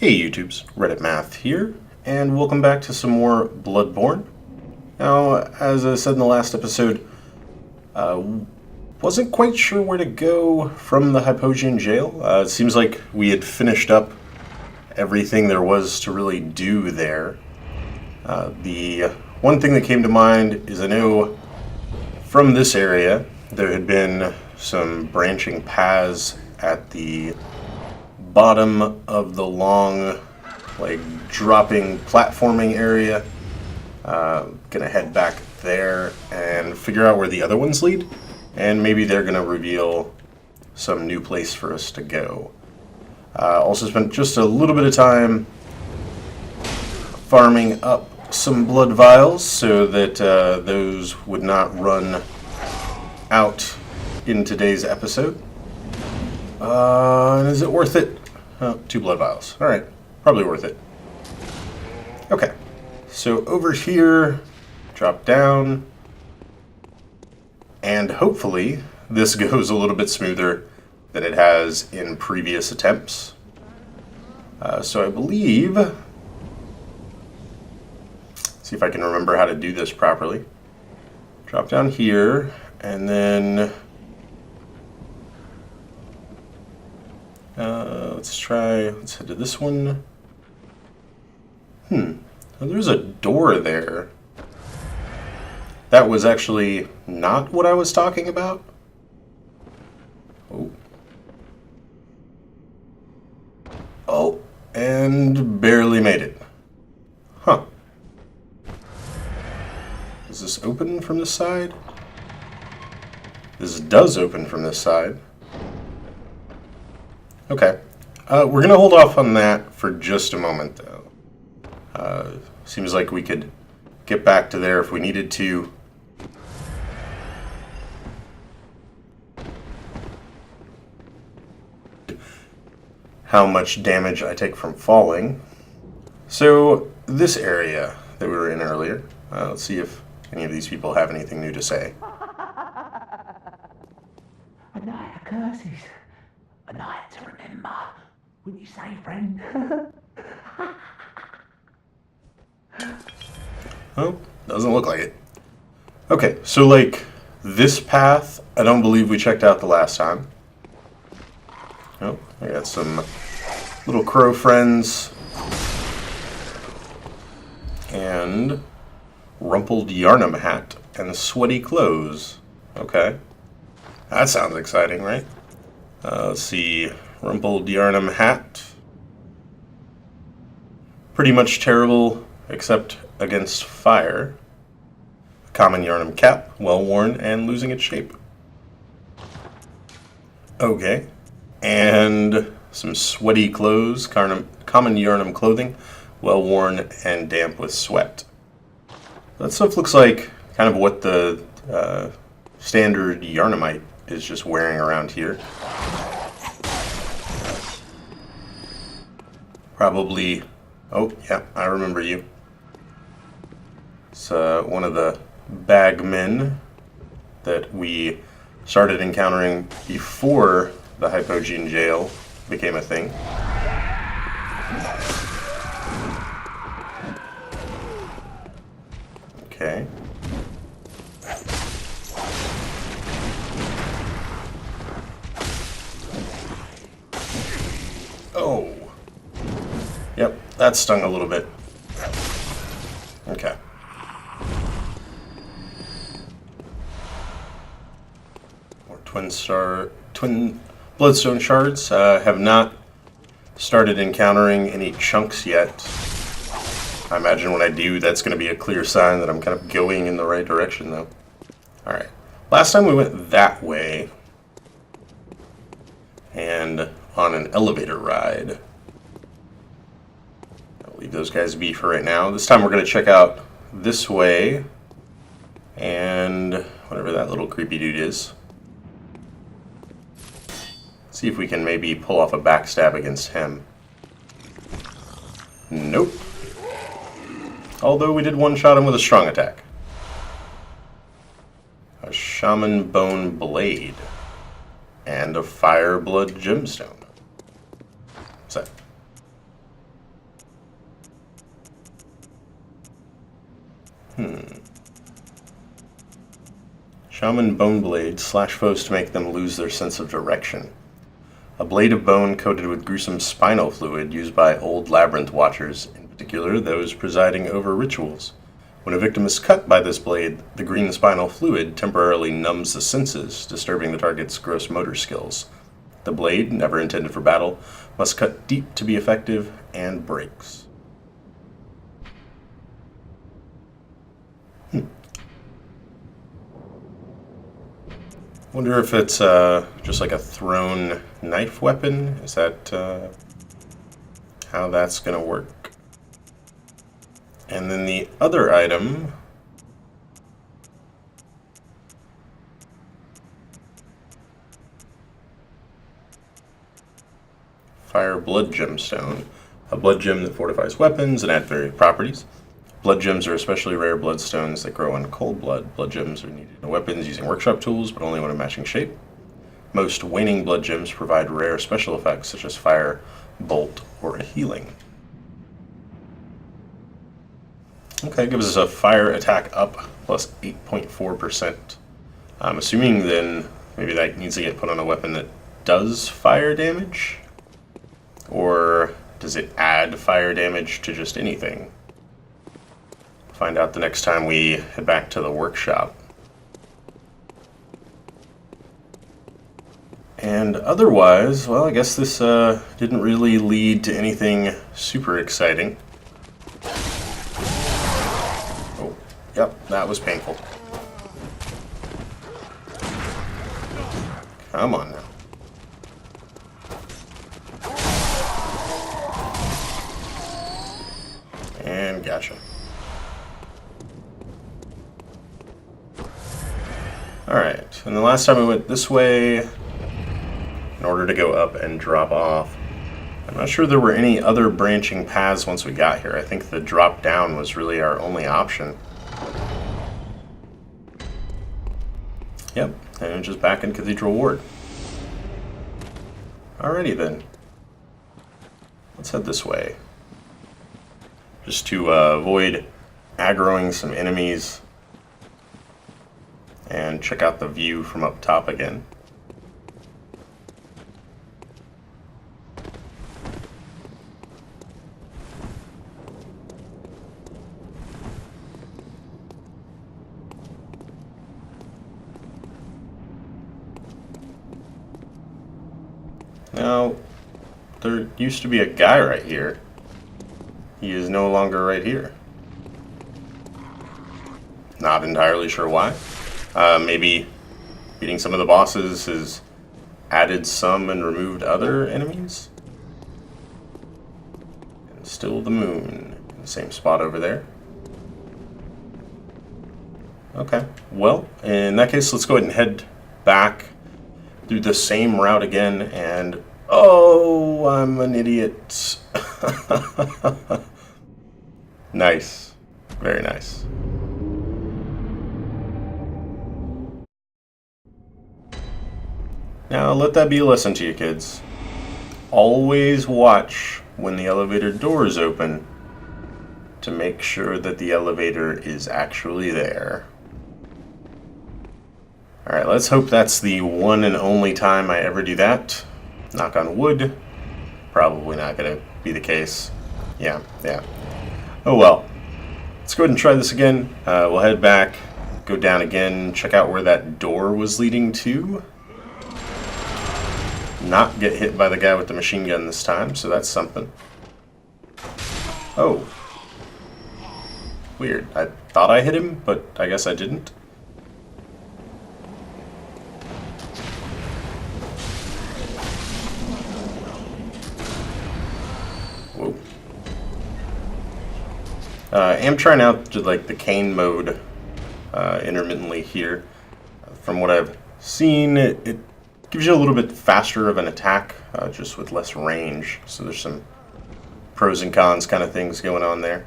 Hey YouTubes, Reddit Math here, and welcome back to some more Bloodborne. Now, as I said in the last episode, wasn't quite sure where to go from the Hypogean jail. It seems like we had finished up everything there was to really do there. The one thing that came to mind is I know from this area there had been some branching paths at the bottom of the long, dropping platforming area. Gonna head back there and figure out where the other ones lead, and maybe they're gonna reveal some new place for us to go. Also spent just a little bit of time farming up some blood vials so that those would not run out in today's episode. And is it worth it? Oh, 2 blood vials. Alright, probably worth it. Okay, so over here, drop down, and hopefully this goes a little bit smoother than it has in previous attempts. So I believe, let's see if I can remember how to do this properly. Drop down here, and then let's head to this one. Oh, there's a door there. That was actually not what I was talking about. Oh, and barely made it. Huh. Does this open from this side? This does open from this side. Okay. We're going to hold off on that for just a moment, though. Seems like we could get back to there if we needed to. How much damage I take from falling. So, this area that we were in earlier, let's see if any of these people have anything new to say. A night of curses. A night to remember. Wouldn't you say, friend? Oh, doesn't look like it. Okay, so this path, I don't believe we checked out the last time. Oh, I got some little crow friends. And rumpled Yarnum hat and sweaty clothes. Okay. That sounds exciting, right? Let's see. Rumpled Yarnum hat. Pretty much terrible, except against fire. Common Yarnum cap, well worn and losing its shape. Okay. And some sweaty clothes, common Yarnum clothing, well worn and damp with sweat. That stuff looks like kind of what the standard Yarnumite is just wearing around here. Probably, oh yeah, I remember you. It's one of the bagmen that we started encountering before the Hypogean jail became a thing. Okay. Oh. Yep, that stung a little bit. Okay. More twin bloodstone shards. Have not started encountering any chunks yet. I imagine when I do, that's going to be a clear sign that I'm kind of going in the right direction, though. Alright. Last time we went that way. And on an elevator ride. I'll leave those guys be for right now. This time we're going to check out this way. And whatever that little creepy dude is. See if we can maybe pull off a backstab against him. Nope. Although we did one-shot him with a strong attack. A shaman bone blade. And a fire blood gemstone. What's that? Shaman bone blade slash foes to make them lose their sense of direction. A blade of bone coated with gruesome spinal fluid used by old labyrinth watchers, in particular those presiding over rituals. When a victim is cut by this blade, the green spinal fluid temporarily numbs the senses, disturbing the target's gross motor skills. The blade, never intended for battle, must cut deep to be effective and breaks. Wonder if it's just like a thrown knife weapon? Is that how that's gonna work? And then the other item... Fire Blood Gemstone. A blood gem that fortifies weapons and adds various properties. Blood gems are especially rare bloodstones that grow in cold blood. Blood gems are needed in weapons using workshop tools, but only when in matching shape. Most waning blood gems provide rare special effects such as fire, bolt, or healing. Okay, gives us a fire attack up plus 8.4%. I'm assuming then maybe that needs to get put on a weapon that does fire damage? Or does it add fire damage to just anything? Find out the next time we head back to the workshop. And otherwise, well, I guess this didn't really lead to anything super exciting. Oh, yep, that was painful. Come on now. And gotcha. Alright, and the last time we went this way in order to go up and drop off. I'm not sure there were any other branching paths once we got here. I think the drop down was really our only option. Yep, and just back in Cathedral Ward. Alrighty then. Let's head this way. Just to avoid aggroing some enemies. And check out the view from up top again. Now, there used to be a guy right here. He is no longer right here. Not entirely sure why. Maybe beating some of the bosses has added some and removed other enemies. And still the moon in the same spot over there. Okay, well, in that case, let's go ahead and head back through the same route again, and oh, I'm an idiot. Nice, very nice. Now, let that be a lesson to you kids. Always watch when the elevator doors open to make sure that the elevator is actually there. Alright, let's hope that's the one and only time I ever do that. Knock on wood. Probably not going to be the case. Yeah. Oh well. Let's go ahead and try this again. We'll head back, go down again, check out where that door was leading to. Not get hit by the guy with the machine gun this time, so that's something. Oh. Weird. I thought I hit him, but I guess I didn't. Whoa. I am trying out to, like, the cane mode intermittently here. From what I've seen, it gives you a little bit faster of an attack, just with less range. So there's some pros and cons kind of things going on there.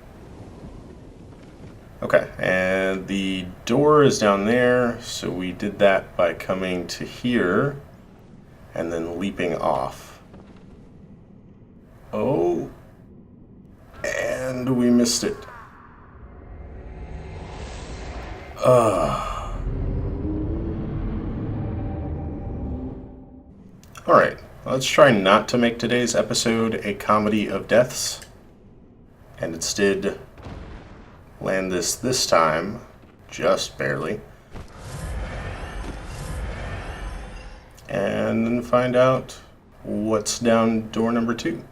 Okay, and the door is down there, so we did that by coming to here and then leaping off. Oh, and we missed it. Alright, let's try not to make today's episode a comedy of deaths, and instead land this time, just barely, and then find out what's down door number 2.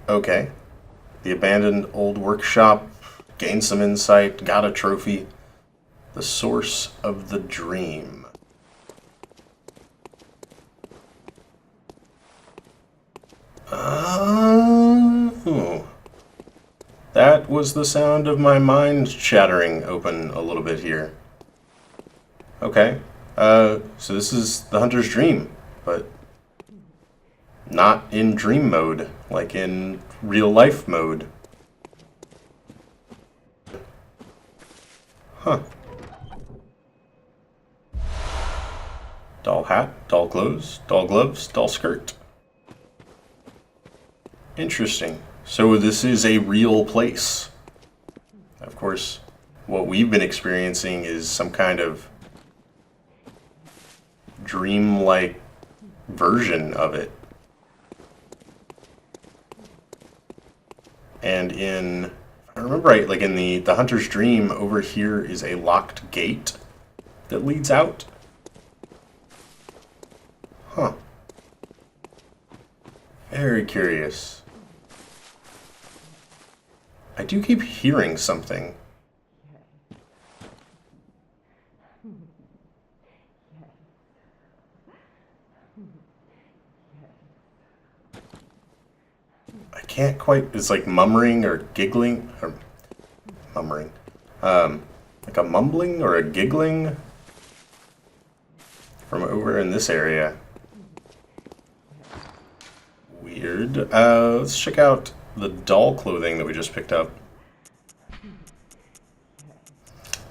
Okay. The abandoned old workshop, gained some insight, got a trophy. The source of the dream. Oh. That was the sound of my mind chattering open a little bit here. Okay. So this is the hunter's dream, but not in dream mode, like in real life mode. Huh. Doll hat, doll clothes, doll gloves, doll skirt. Interesting. So this is a real place. Of course, what we've been experiencing is some kind of dream-like version of it. And if I remember right, like in the hunter's dream, over here is a locked gate that leads out. Huh. Very curious. I do keep hearing something. I can't quite, it's like mummering or giggling, or mummering. Like a mumbling or a giggling from over in this area. Weird. Let's check out the doll clothing that we just picked up.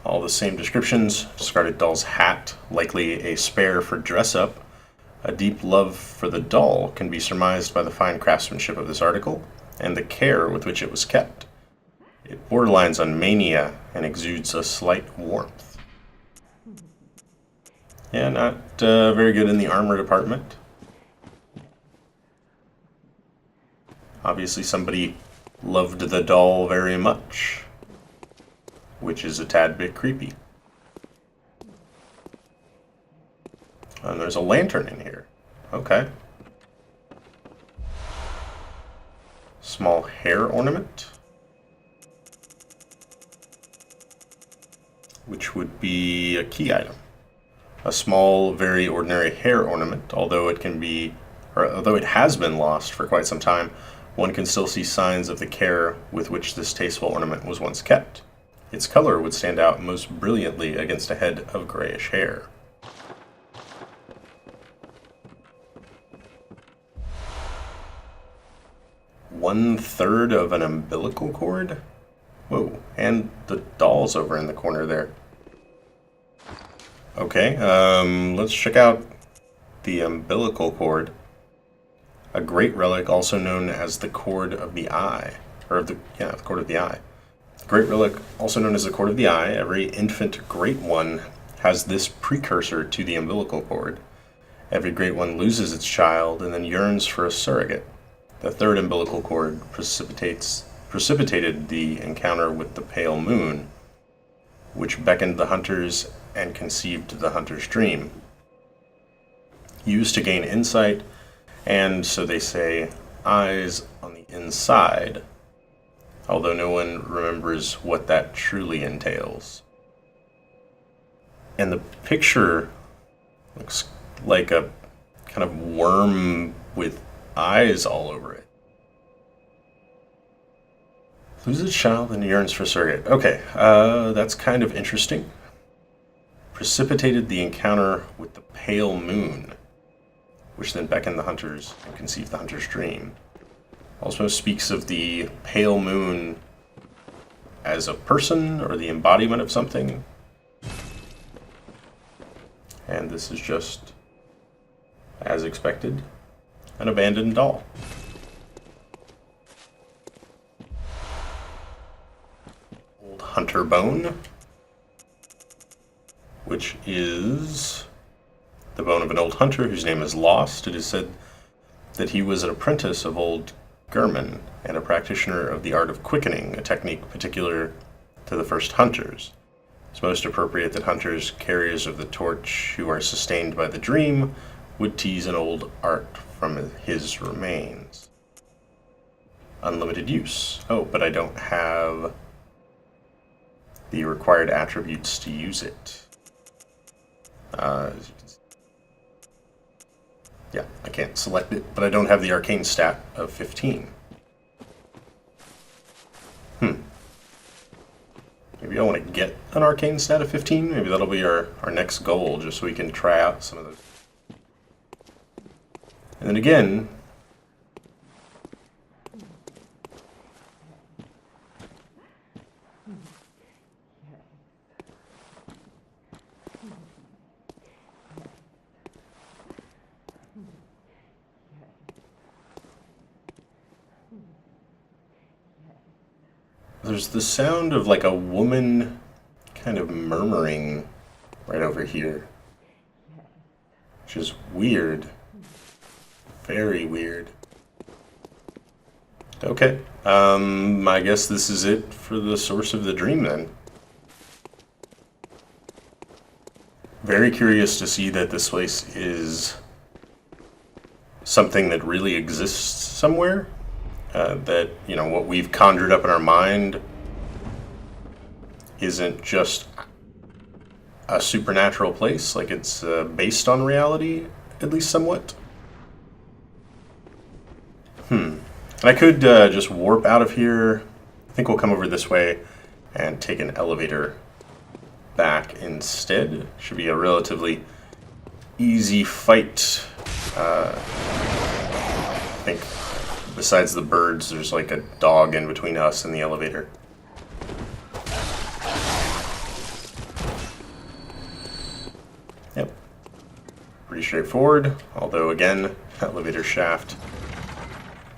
All the same descriptions. Discarded doll's hat, likely a spare for dress up. A deep love for the doll can be surmised by the fine craftsmanship of this article and the care with which it was kept. It borderlines on mania and exudes a slight warmth. Yeah, not very good in the armor department. Obviously somebody loved the doll very much, which is a tad bit creepy. And there's a lantern in here. Okay. Small hair ornament. Which would be a key item. A small, very ordinary hair ornament, although it has been lost for quite some time, one can still see signs of the care with which this tasteful ornament was once kept. Its color would stand out most brilliantly against a head of grayish hair. One-third of an umbilical cord? Whoa, and the doll's over in the corner there. Okay, let's check out the umbilical cord. A great relic, also known as the Cord of the Eye. The Cord of the Eye. Great relic, also known as the Cord of the Eye. Every infant Great One has this precursor to the umbilical cord. Every Great One loses its child and then yearns for a surrogate. The third umbilical cord precipitated the encounter with the pale moon, which beckoned the hunters and conceived the hunter's dream. Used to gain insight, and, so they say, eyes on the inside, although no one remembers what that truly entails. And the picture looks like a kind of worm with eyes all over it. Loses a child and yearns for surrogate. Okay, that's kind of interesting. Precipitated the encounter with the pale moon, which then beckoned the hunters and conceived the hunter's dream. Also speaks of the pale moon as a person or the embodiment of something. And this is just, as expected, an abandoned doll. hunter bone, which is the bone of an old hunter whose name is lost. It is said that he was an apprentice of old Gurman and a practitioner of the art of quickening, a technique particular to the first hunters. It's most appropriate that hunters, carriers of the torch, who are sustained by the dream, would tease an old art from his remains. Unlimited use. Oh, but I don't have the required attributes to use it. Yeah, I can't select it, but I don't have the arcane stat of 15. Maybe I want to get an arcane stat of 15. Maybe that'll be our next goal, just so we can try out some of those. And then again, there's the sound of like a woman kind of murmuring right over here, which is weird. Very weird. Okay, I guess this is it for the source of the dream then. Very curious to see that this place is something that really exists somewhere. That, you know, what we've conjured up in our mind isn't just a supernatural place, like it's based on reality, at least somewhat. And I could just warp out of here. I think we'll come over this way and take an elevator back instead. Should be a relatively easy fight. I think besides the birds, there's like a dog in between us and the elevator. Yep. Pretty straightforward, although again, elevator shaft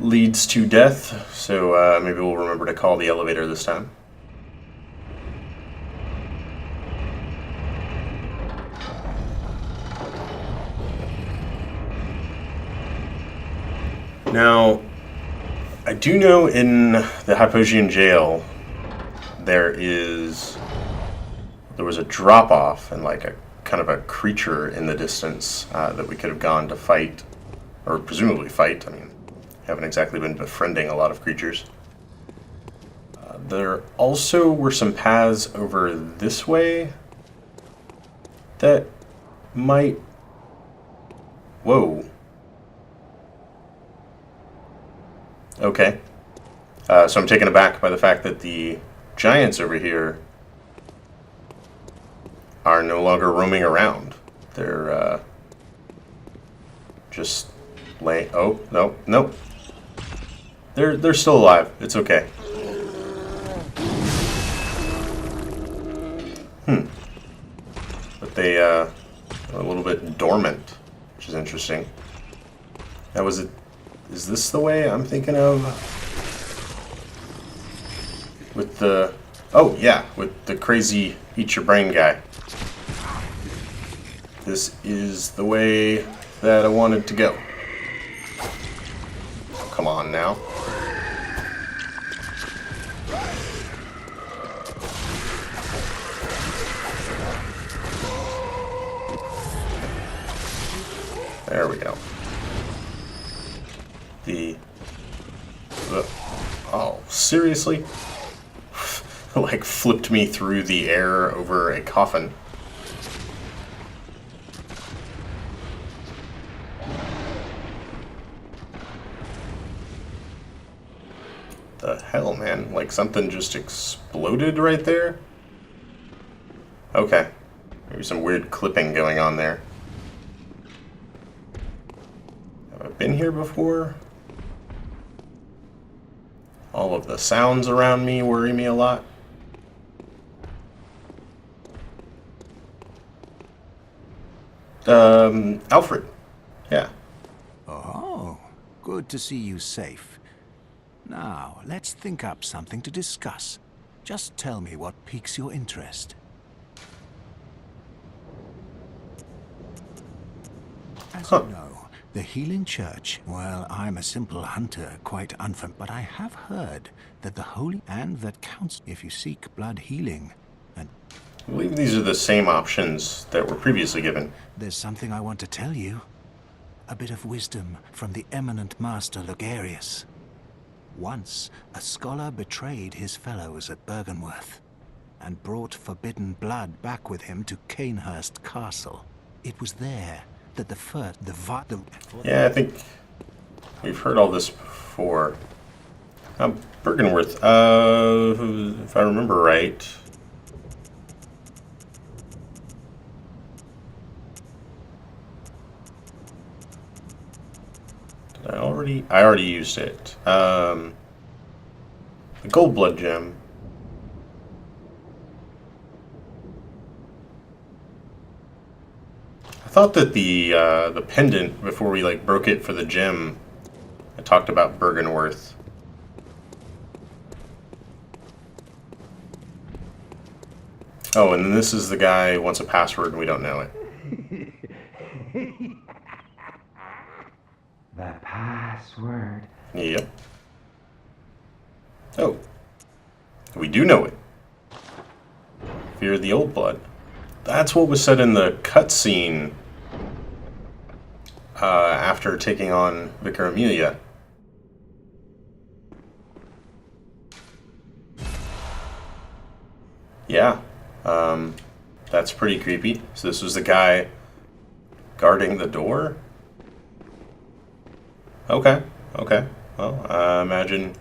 leads to death, so maybe we'll remember to call the elevator this time. Now, I do know in the Hypogean jail there was a drop-off and like a kind of a creature in the distance that we could have gone to fight, or presumably fight. I mean, haven't exactly been befriending a lot of creatures. There also were some paths over this way that might... Whoa. Okay. So I'm taken aback by the fact that the giants over here are no longer roaming around. They're just laying... Oh, no, no. They're still alive. It's okay. But they are a little bit dormant, which is interesting. That was it. Is this the way I'm thinking of? With the... Oh, yeah, with the crazy eat your brain guy. This is the way that I wanted to go. Come on now. There we go. Oh, seriously? Like flipped me through the air over a coffin. The hell, man? Like something just exploded right there? Okay. Maybe some weird clipping going on there. Have I been here before? All of the sounds around me worry me a lot. Alfred. Yeah. Oh, good to see you safe. Now, let's think up something to discuss. Just tell me what piques your interest. As you know, the Healing Church, well, I'm a simple hunter, quite unfamiliar, but I have heard that the Holy and that counts if you seek blood healing. And I believe these are the same options that were previously given. there's something I want to tell you. A bit of wisdom from the eminent master Logarius. Once, a scholar betrayed his fellows at Bergenworth and brought forbidden blood back with him to Canehurst Castle. It was there that Yeah, I think we've heard all this before. Bergenworth, if I remember right. Did I already used it. The gold blood gem. I thought that the pendant, before we like broke it for the gem, I talked about Bergenworth. Oh, and then this is the guy who wants a password and we don't know it. The password. Yep. Oh. We do know it. Fear the old blood. That's what was said in the cutscene after taking on Vicar Amelia. Yeah. That's pretty creepy. So this was the guy guarding the door? Okay. Okay. Well, I imagine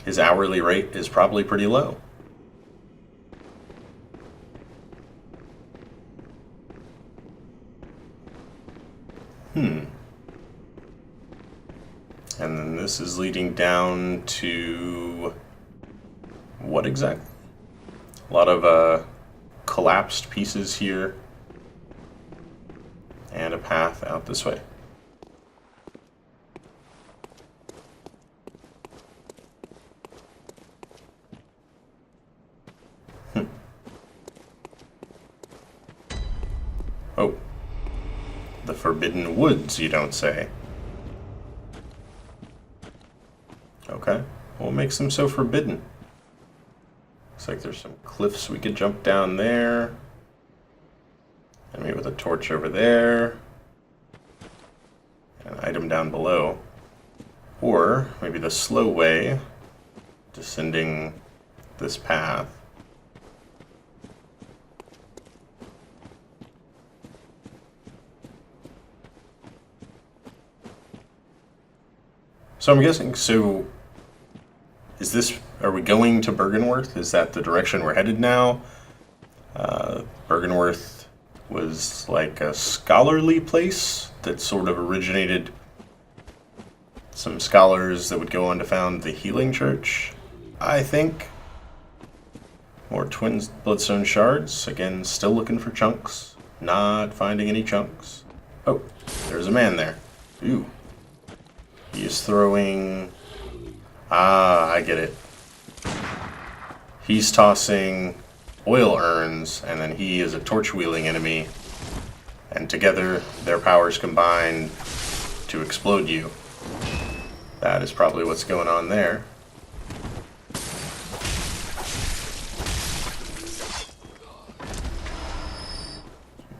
his hourly rate is probably pretty low. And then this is leading down to what exactly? A lot of collapsed pieces here. And a path out this way. Oh. The Forbidden Woods, you don't say. Okay. What makes them so forbidden? Looks like there's some cliffs we could jump down there. Enemy with a torch over there. An item down below. Or maybe the slow way, descending this path. So I'm guessing, so is this, are we going to Bergenworth? Is that the direction we're headed now? Bergenworth was like a scholarly place that sort of originated some scholars that would go on to found the Healing Church, I think. More twin bloodstone shards. Again, still looking for chunks. Not finding any chunks. Oh, there's a man there. Ooh. He is throwing... Ah, I get it. He's tossing oil urns, and then he is a torch-wielding enemy. And together, their powers combine to explode you. That is probably what's going on there.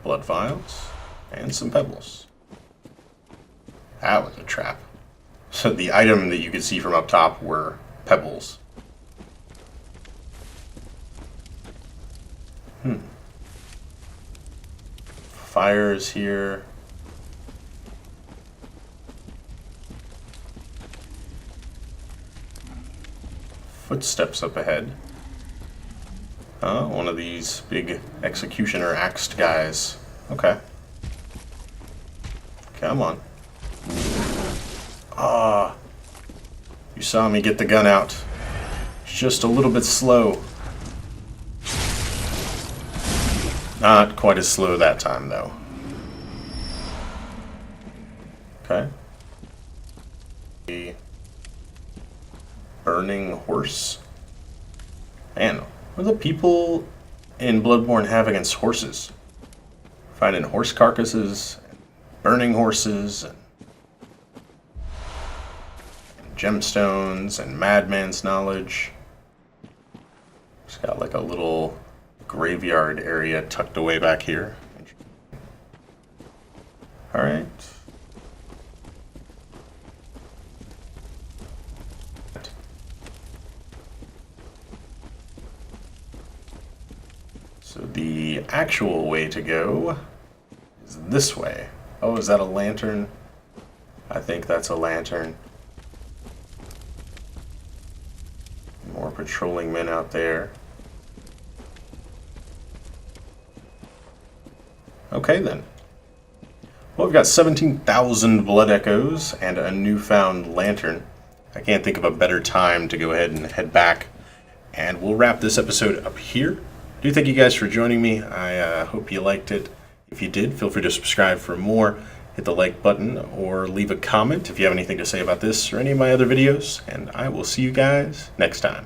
Blood vials, and some pebbles. That was a trap. So the item that you could see from up top were pebbles. Fires here. Footsteps up ahead. One of these big executioner axed guys. Okay. Come on. Ah. You saw me get the gun out. It's just a little bit slow. Not quite as slow that time, though. Okay. A burning horse. Man, What do the people in Bloodborne have against horses? Finding horse carcasses, burning horses, and gemstones, and madman's knowledge. It's got like a little graveyard area tucked away back here. Alright. So the actual way to go is this way. Oh, is that a lantern? I think that's a lantern. More patrolling men out there. Okay then. Well, we've got 17,000 blood echoes and a newfound lantern. I can't think of a better time to go ahead and head back. And we'll wrap this episode up here. I do thank you guys for joining me. I hope you liked it. If you did, feel free to subscribe for more. Hit the like button or leave a comment if you have anything to say about this or any of my other videos. And I will see you guys next time.